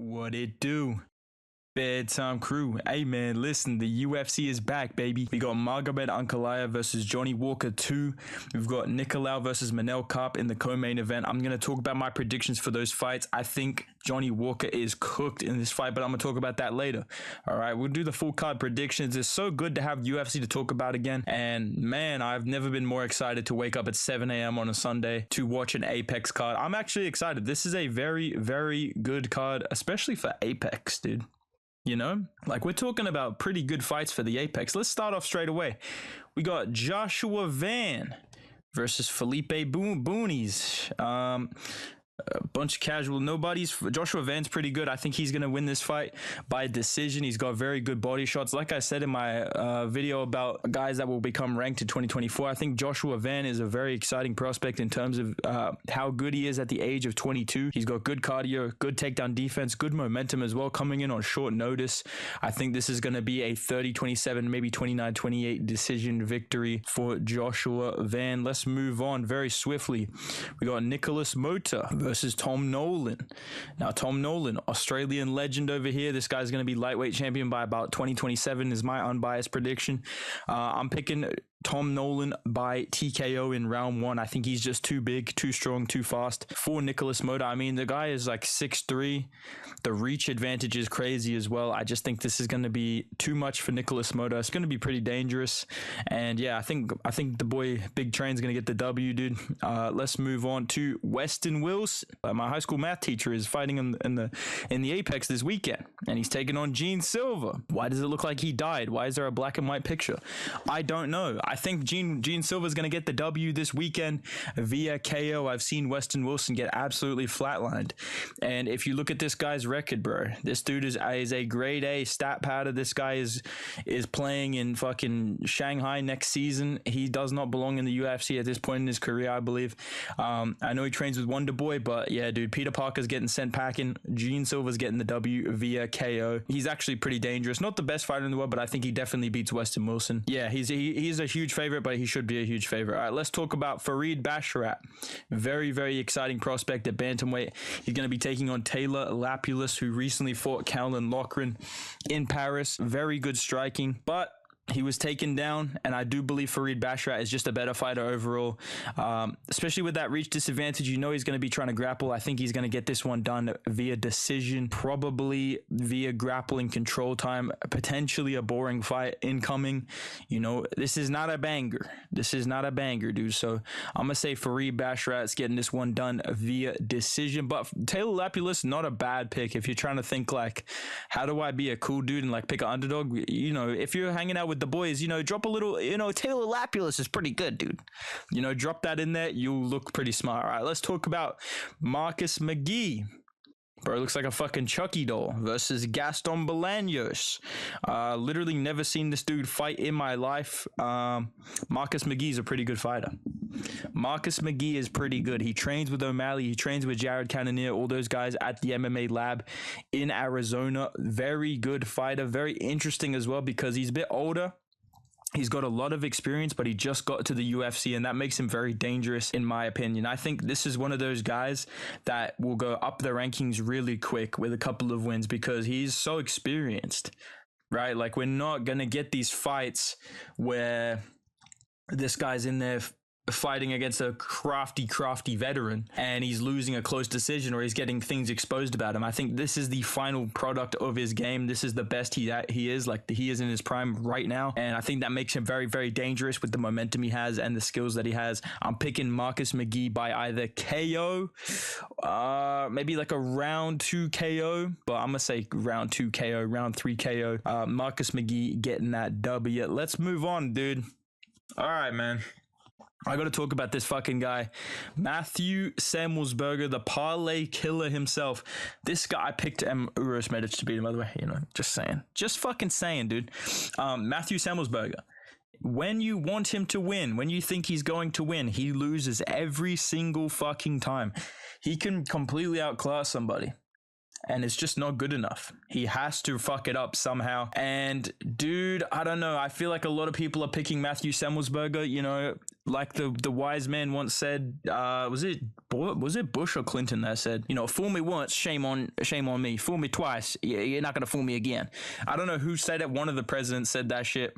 What it do? Bedtime crew. Hey man, listen, the UFC is back, baby. We got Magomed Ankalaev versus Johnny Walker 2. We've got Ankalaev versus Manel Kape in the co-main event. I'm going to talk about my predictions for those fights. I think Johnny Walker is cooked in this fight, but I'm going to talk about that later. All right, we'll do the full card predictions. It's so good to have UFC to talk about again. And man, I've never been more excited to wake up at 7 a.m. on a Sunday to watch an Apex card. I'm actually excited. This is a very, very good card, especially for Apex, dude. You know, like we're talking about pretty good fights for the Apex. Let's start off straight away. We got Joshua Van versus Felipe Boonies. A bunch of casual nobodies. Joshua Van's pretty good. I think he's going to win this fight by decision. He's got very good body shots. Like I said in my video about guys that will become ranked in 2024, I think Joshua Van is a very exciting prospect in terms of how good he is at the age of 22. He's got good cardio, good takedown defense, good momentum as well, coming in on short notice. I think this is going to be a 30-27, maybe 29-28 decision victory for Joshua Van. Let's move on very swiftly. We got Nicholas Mota versus Tom Nolan. Now, Tom Nolan, Australian legend over here. This guy's going to be lightweight champion by about 2027 is my unbiased prediction. I'm picking Tom Nolan by TKO in round one. I think he's just too big, too strong, too fast for Nicholas Mota. I mean, the guy is like 6'3". The reach advantage is crazy as well. I just think this is going to be too much for Nicholas Mota. It's going to be pretty dangerous. And yeah, I think the boy Big Train's going to get the W, dude. Let's move on to Weston Wilson. My high school math teacher is fighting in the Apex this weekend, and he's taking on Gene Silva. Why does it look like he died? Why is there a black and white picture? I don't know. I think Gene Silva is going to get the W this weekend via KO. I've seen Weston Wilson get absolutely flatlined. And if you look at this guy's record, bro, this dude is a grade A stat powder. This guy is playing in fucking Shanghai next season. He does not belong in the UFC at this point in his career, I believe. I know he trains with Wonder Boy, but yeah, dude, Peter Parker's getting sent packing. Gene Silva's getting the W via KO. He's actually pretty dangerous. Not the best fighter in the world, but I think he definitely beats Weston Wilson. Yeah, he's a huge favorite, but he should be a huge favorite. All right, let's talk about Farid Basharat. Very, very exciting prospect at bantamweight. He's going to be taking on Taylor Lapulus, who recently fought Callan Loughran in Paris. Very good striking, but he was taken down, and I do believe Farid Basharat is just a better fighter overall, especially with that reach disadvantage. You know he's going to be trying to grapple. I think he's going to get this one done via decision, probably via grappling control time, potentially a boring fight incoming. You know, this is not a banger. This is not a banger, dude. So I'm going to say Farid Basharat's getting this one done via decision. But Taylor Lapulus, not a bad pick if you're trying to think like, how do I be a cool dude and like pick an underdog? You know, if you're hanging out with the boys, you know, drop a little, you know, Taylor Lapulus is pretty good, dude. You know, drop that in there, you'll look pretty smart. All right, let's talk about Marcus McGee. Bro, looks like a fucking Chucky doll versus Gaston Bolaños. Literally never seen this dude fight in my life. Marcus McGee's a pretty good fighter. Marcus McGee is pretty good. He trains with O'Malley. He trains with Jared Cannonier, all those guys at the MMA lab in Arizona. Very good fighter. Very interesting as well because he's a bit older. He's got a lot of experience, but he just got to the UFC, and that makes him very dangerous, in my opinion. I think this is one of those guys that will go up the rankings really quick with a couple of wins because he's so experienced, right? Like, we're not going to get these fights where this guy's in there fighting against a crafty veteran and he's losing a close decision or he's getting things exposed about him. I think this is the final product of his game. This is the best he is, like he is in his prime right now, and I think that makes him very, very dangerous with the momentum he has and the skills that he has. I'm picking Marcus McGee by either KO, maybe like a round 2 KO, but I'm gonna say round 2 KO, round 3 KO. Marcus McGee getting that W. Let's move on, dude. All right, man. I got to talk about this fucking guy, Matthew Samuelsberger, the parlay killer himself. This guy, I picked Uros Medic to beat him, by the way. You know, just saying. Just fucking saying, dude. Matthew Samuelsberger. When you want him to win, when you think he's going to win, he loses every single fucking time. He can completely outclass somebody. and it's just not good enough. He has to fuck it up somehow. And dude, I don't know. I feel like a lot of people are picking Matthew Semelsberger. You know, like the wise man once said. Was it Bush or Clinton that said, you know, fool me once, shame on me. Fool me twice, you're not gonna fool me again. I don't know who said it. One of the presidents said that shit.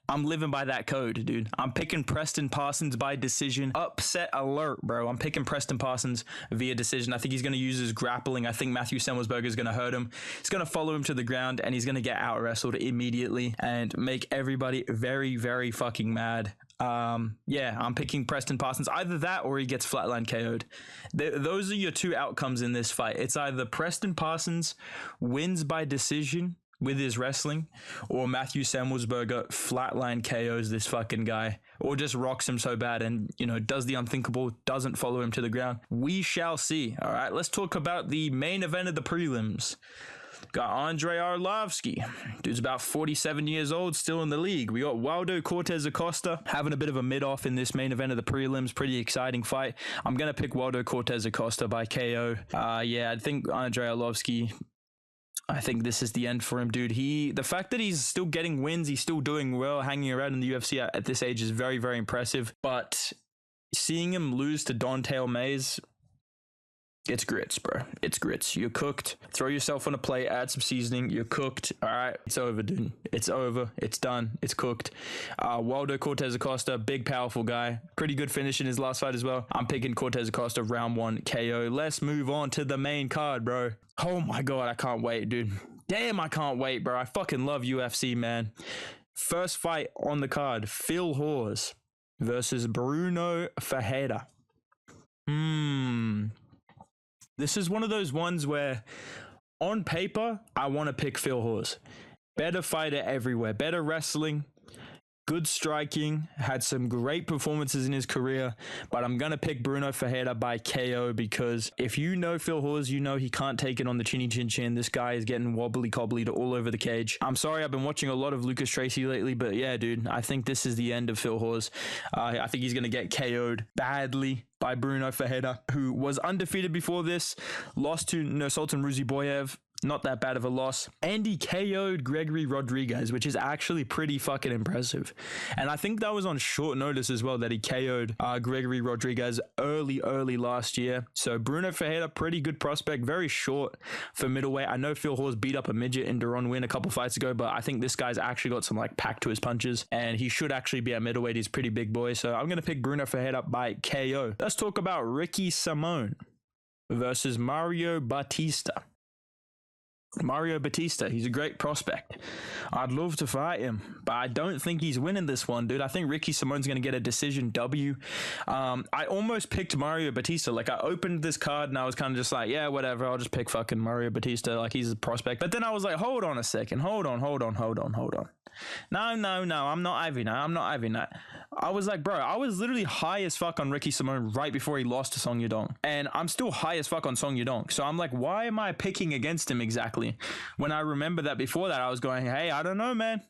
I'm living by that code, dude. I'm picking Preston Parsons by decision. Upset alert, bro. I'm picking Preston Parsons via decision. I think he's going to use his grappling. I think Matthew Semelsberger is going to hurt him. He's going to follow him to the ground, and he's going to get out wrestled immediately and make everybody very, very fucking mad. Yeah, I'm picking Preston Parsons. Either that or he gets flatline KO'd. Those are your two outcomes in this fight. It's either Preston Parsons wins by decision with his wrestling, or Matthew Semelsberger flatline KOs this fucking guy, or just rocks him so bad and, you know, does the unthinkable, doesn't follow him to the ground. We shall see. All right, let's talk about the main event of the prelims. Got Andrei Arlovsky. Dude's about 47 years old, still in the league. We got Waldo Cortez Acosta having a bit of a mid-off in this main event of the prelims. Pretty exciting fight. I'm going to pick Waldo Cortez Acosta by KO. Yeah, I think Andrei Arlovsky, I think this is the end for him, dude. The fact that he's still getting wins, he's still doing well, hanging around in the UFC at this age is very, very impressive. But seeing him lose to Don'Tale Mayes, it's grits, bro. It's grits. You're cooked. Throw yourself on a plate, add some seasoning. You're cooked. All right. It's over, dude. It's over. It's done. It's cooked. Waldo Cortez Acosta, big, powerful guy. Pretty good finish in his last fight as well. I'm picking Cortez Acosta round 1 KO. Let's move on to the main card, bro. Oh my God. I can't wait, dude. Damn, I can't wait, bro. I fucking love UFC, man. First fight on the card, Phil Hawes versus Bruno Ferreira. This is one of those ones where, on paper, I want to pick Phil Hawes. Better fighter everywhere. Better wrestling. Good striking. Had some great performances in his career. But I'm going to pick Bruno Ferreira by KO because if you know Phil Hawes, you know he can't take it on the chinny chin chin. This guy is getting wobbly-cobbly all over the cage. I'm sorry, I've been watching a lot of Lucas Tracy lately, but yeah, dude, I think this is the end of Phil Hawes. I think he's going to get KO'd badly by Bruno Ferreira, who was undefeated before this, lost to Nursultan Ruziboyev. Not that bad of a loss. And he KO'd Gregory Rodriguez, which is actually pretty fucking impressive. And I think that was on short notice as well that he KO'd Gregory Rodriguez early last year. So Bruno Ferreira, pretty good prospect, very short for middleweight. I know Phil Hawes beat up a midget in Deron Win a couple fights ago, but I think this guy's actually got some like pack to his punches, and he should actually be at middleweight. He's a pretty big boy. So I'm going to pick Bruno Ferreira by KO. Let's talk about Ricky Simone versus Mario Batista. Mario Batista, he's a great prospect. I'd love to fight him, but I don't think he's winning this one, dude. I think Ricky Simone's going to get a decision W. I almost picked Mario Batista. Like, I opened this card and I was kind of just like, yeah, whatever, I'll just pick fucking Mario Batista. Like, he's a prospect. But then I was like, hold on a second. Hold on. No, I'm not having that. I was like, bro, I was literally high as fuck on Ricky Simone right before he lost to Song Yadong. And I'm still high as fuck on Song Yadong. So I'm like, why am I picking against him exactly? When I remember that before that, I was going, hey, I don't know, man.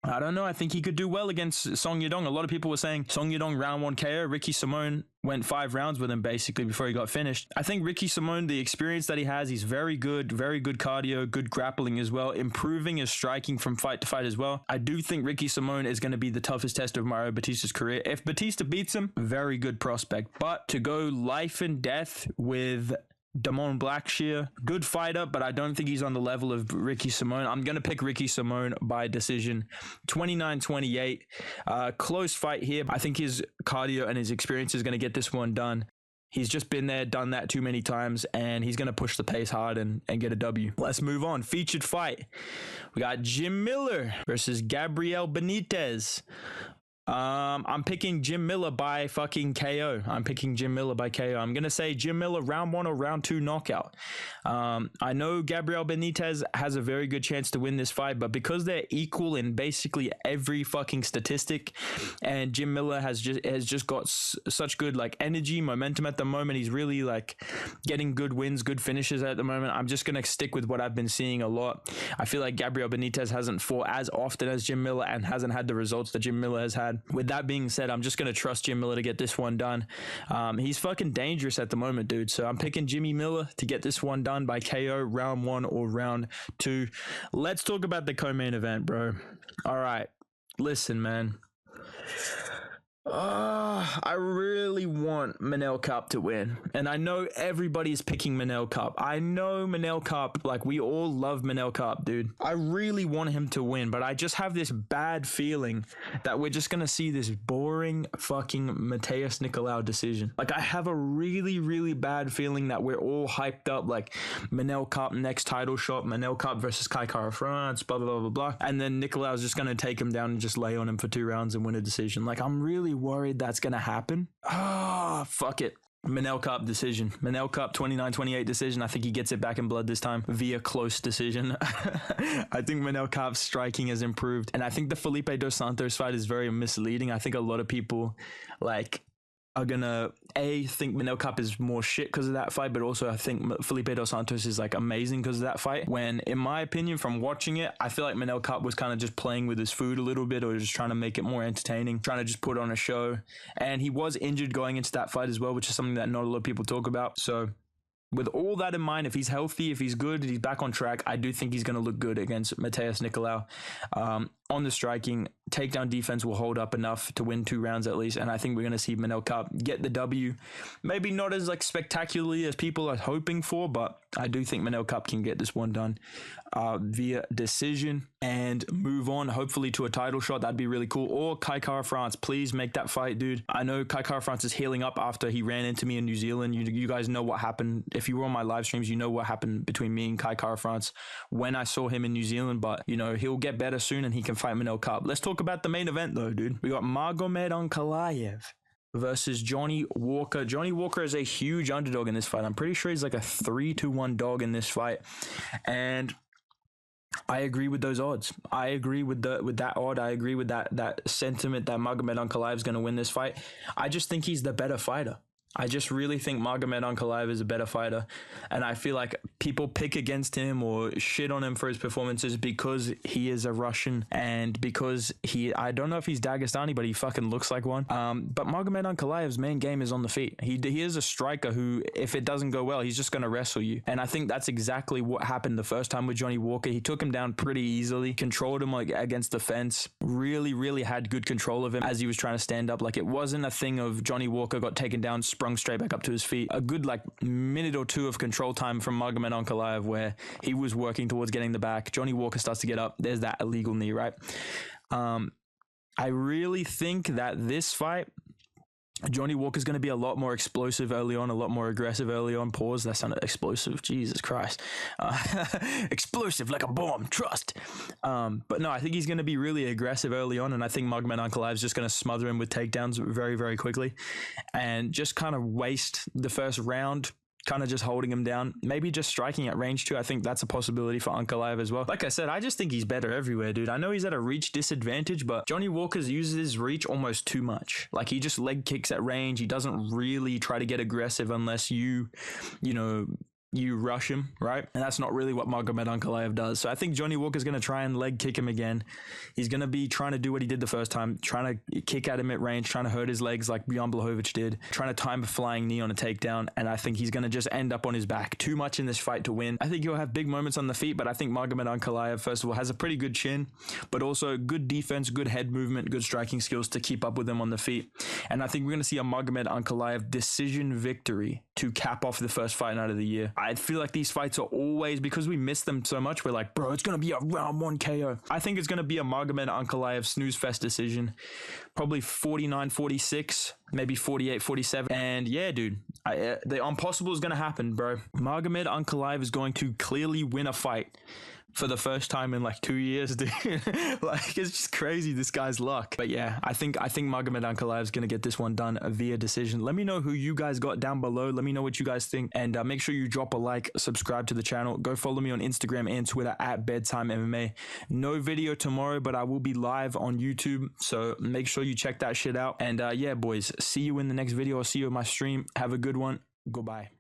I don't know. I think he could do well against Song Yadong. A lot of people were saying Song Yadong round 1 KO. Ricky Simone went 5 rounds with him basically before he got finished. I think Ricky Simone, the experience that he has, he's very good cardio, good grappling as well, improving his striking from fight to fight as well. I do think Ricky Simone is going to be the toughest test of Mario Batista's career. If Batista beats him, very good prospect. But to go life and death with Damon Blackshear, good fighter, but I don't think he's on the level of Ricky Simone. I'm going to pick Ricky Simone by decision, 29-28. Close fight here. I think his cardio and his experience is going to get this one done. He's just been there, done that too many times, and he's going to push the pace hard and get a W. Let's move on. Featured fight. We got Jim Miller versus Gabriel Benitez. I'm picking Jim Miller by fucking KO. I'm going to say Jim Miller round 1 or round 2 knockout. I know Gabriel Benitez has a very good chance to win this fight, but because they're equal in basically every fucking statistic, and Jim Miller has just got such good like energy, momentum at the moment. He's really like getting good wins, good finishes at the moment. I'm just going to stick with what I've been seeing a lot. I feel like Gabriel Benitez hasn't fought as often as Jim Miller and hasn't had the results that Jim Miller has had. bad. With that being said, I'm just going to trust Jim Miller to get this one done. He's fucking dangerous at the moment, dude. So I'm picking Jimmy Miller to get this one done by KO, round 1 or round 2. Let's talk about the co-main event, bro. All right. Listen, man. I really want Manel Kape to win. And I know everybody's picking Manel Kape. I know Manel Kape, like, we all love Manel Kape, dude. I really want him to win, but I just have this bad feeling that we're just going to see this boring fucking Matheus Nicolau decision. Like, I have a really, really bad feeling that we're all hyped up, like, Manel Kape next title shot, Manel Kape versus Kai Kara-France, blah, blah, blah, blah. And then Nicolau's just going to take him down and just lay on him for 2 rounds and win a decision. Like, I'm really worried that's gonna happen. Fuck it. Manel Kape decision. Manel Kape 29-28 decision. I think he gets it back in blood this time via close decision. I think Manel Kape's striking has improved, and I think the Felipe dos Santos fight is very misleading. I think a lot of people are gonna think Manel Kape is more shit because of that fight, but also I think Felipe dos Santos is like amazing because of that fight. When, in my opinion, from watching it, I feel like Manel Kape was kind of just playing with his food a little bit, or just trying to make it more entertaining, trying to just put on a show. And he was injured going into that fight as well, which is something that not a lot of people talk about. So with all that in mind, if he's healthy, if he's good, he's back on track, I do think he's going to look good against Matheus Nicolau. On the striking, takedown defense will hold up enough to win 2 rounds at least, and I think we're going to see Manel Kape get the W. Maybe not as like spectacularly as people are hoping for, but I do think Manel Kape can get this one done via decision and move on, hopefully, to a title shot. That'd be really cool. Or Kai Kara-France, please make that fight, dude. I know Kai Kara-France is healing up after he ran into me in New Zealand. You guys know what happened. If you were on my live streams, you know what happened between me and Kai Kara-France when I saw him in New Zealand, but you know, he'll get better soon and he can fight Manel Kape. Let's talk about the main event though, dude. We got Magomed Ankalaev versus Johnny Walker. Johnny Walker is a huge underdog in this fight. I'm pretty sure he's like a 3-1 dog in this fight, and I agree with those odds. I agree with that odd. I agree with that sentiment that Magomed Ankalaev is going to win this fight. I just think he's the better fighter. I just really think Magomed Ankalaev is a better fighter, and I feel like people pick against him or shit on him for his performances because he is a Russian and because I don't know if he's Dagestani, but he fucking looks like one. But Magomed Ankalaev's main game is on the feet. He is a striker who, if it doesn't go well, he's just going to wrestle you. And I think that's exactly what happened the first time with Johnny Walker. He took him down pretty easily, controlled him like against the fence, really, really had good control of him as he was trying to stand up. Like, it wasn't a thing of Johnny Walker got taken down, sprung straight back up to his feet. A good like minute or 2 of control time from Magomed Ankalaev where he was working towards getting the back. Johnny Walker starts to get up. There's that illegal knee, right? I really think that this fight, Johnny Walker's going to be a lot more explosive early on, a lot more aggressive early on. Pause. That sounded explosive. Jesus Christ. Explosive like a bomb. Trust. But no, I think he's going to be really aggressive early on, and I think Magomed Ankalaev is just going to smother him with takedowns very, very quickly and just kind of waste the first round, kind of just holding him down, maybe just striking at range too. I think that's a possibility for Ankalaev as well. Like I said, I just think he's better everywhere, dude. I know he's at a reach disadvantage, but Johnny Walker uses his reach almost too much. Like, he just leg kicks at range. He doesn't really try to get aggressive unless you rush him, right? And that's not really what Magomed Ankalaev does. So I think Johnny Walker's going to try and leg kick him again. He's going to be trying to do what he did the first time, trying to kick at him at range, trying to hurt his legs like Jan Blachowicz did, trying to time a flying knee on a takedown. And I think he's going to just end up on his back. Too much in this fight to win. I think he'll have big moments on the feet, but I think Magomed Ankalaev, first of all, has a pretty good chin, but also good defense, good head movement, good striking skills to keep up with him on the feet. And I think we're going to see a Magomed Ankalaev decision victory to cap off the first fight night of the year. I feel like these fights are always, because we miss them so much, we're like, bro, it's going to be a round 1 KO. I think it's going to be a Magomed Ankalaev snooze fest decision. Probably 49-46, maybe 48-47. And yeah, dude, the impossible is going to happen, bro. Magomed Ankalaev is going to clearly win a fight for the first time in like 2 years, dude. Like, it's just crazy, this guy's luck. But yeah, I think Magomed Ankalaev is going to get this one done via decision. Let me know who you guys got down below. Let me know what you guys think, and make sure you drop a like, subscribe to the channel. Go follow me on Instagram and Twitter at Bedtime MMA. No video tomorrow, but I will be live on YouTube, so make sure you check that shit out. And yeah, boys, see you in the next video. I'll see you in my stream. Have a good one. Goodbye.